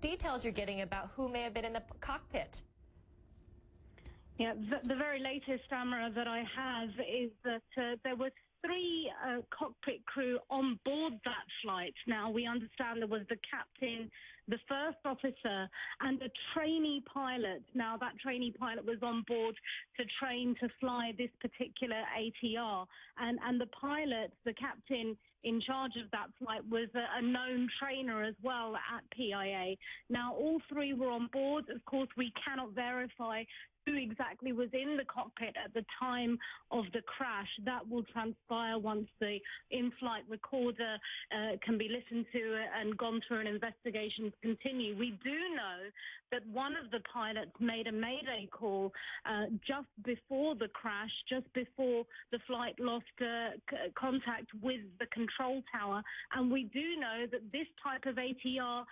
What details you're getting about who may have been in the cockpit? Yeah, the very latest, Amara, that I have is that there were three cockpit crew on board that flight. Now, we understand there was the captain, the first officer, and a trainee pilot. Now, that trainee pilot was on board to train to fly this particular ATR. And the pilot, the captain in charge of that flight, was a known trainer as well at PIA. Now, all three were on board. Of course, we cannot verify who exactly was in the cockpit at the time of the crash. That will transpire once the in-flight recorder can be listened to and gone through an investigation to continue. We do know that one of the pilots made a mayday call just before the crash, just before the flight lost contact with the control tower. And we do know that this type of ATR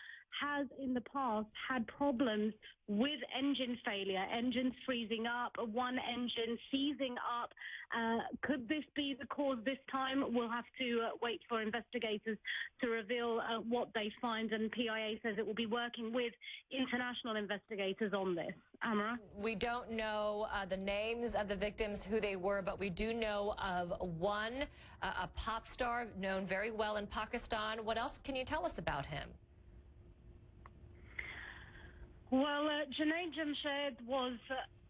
has in the past had problems with engine failure, engines freezing up, one engine seizing up. Could this be the cause this time? We'll have to wait for investigators to reveal what they find, and PIA says it will be working with international investigators on this. Amara? We don't know the names of the victims, who they were, but we do know of one, a pop star known very well in Pakistan. What else can you tell us about him? Well, Junaid Jamshed was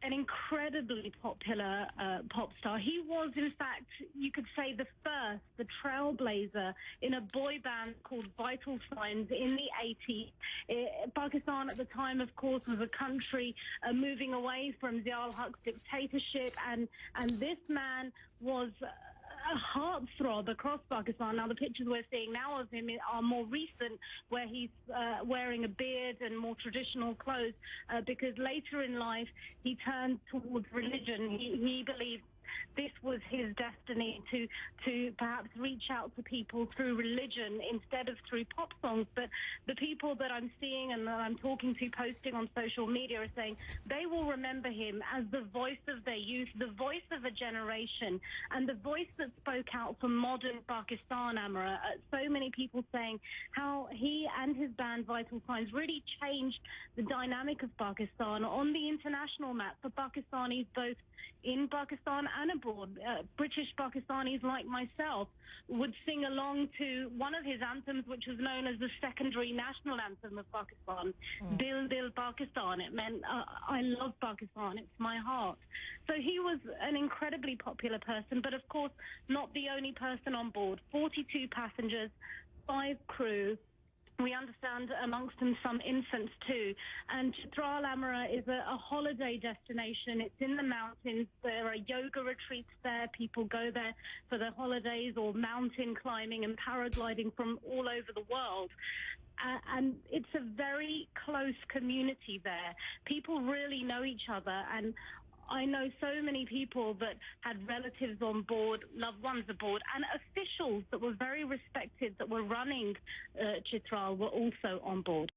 an incredibly popular pop star. He was, in fact, you could say the trailblazer in a boy band called Vital Signs in the 80s. Pakistan at the time, of course, was a country moving away from Zia-ul-Haq's dictatorship, and this man was a heartthrob across Pakistan. Now, the pictures we're seeing now of him are more recent, where he's wearing a beard and more traditional clothes, because later in life he turned towards religion. He believed this was his destiny, to perhaps reach out to people through religion instead of through pop songs. But the people that I'm seeing and that I'm talking to posting on social media are saying they will remember him as the voice of their youth, the voice of a generation, and the voice that spoke out for modern Pakistan, Amara. So many people saying how he and his band Vital Signs really changed the dynamic of Pakistan on the international map for Pakistanis both in Pakistan and abroad. British Pakistanis like myself would sing along to one of his anthems, which was known as the secondary national anthem of Pakistan, Dil Dil Pakistan. It meant, I love Pakistan, it's my heart. So he was an incredibly popular person, but of course not the only person on board. 42 passengers, 5 crew. We understand amongst them some infants too. And Chitral, Amara, is a holiday destination. It's in the mountains. There are yoga retreats there. People go there for their holidays, or mountain climbing and paragliding from all over the world. And it's a very close community there. People really know each other, and I know so many people that had relatives on board, loved ones aboard, and officials that were very respected that were running Chitral were also on board.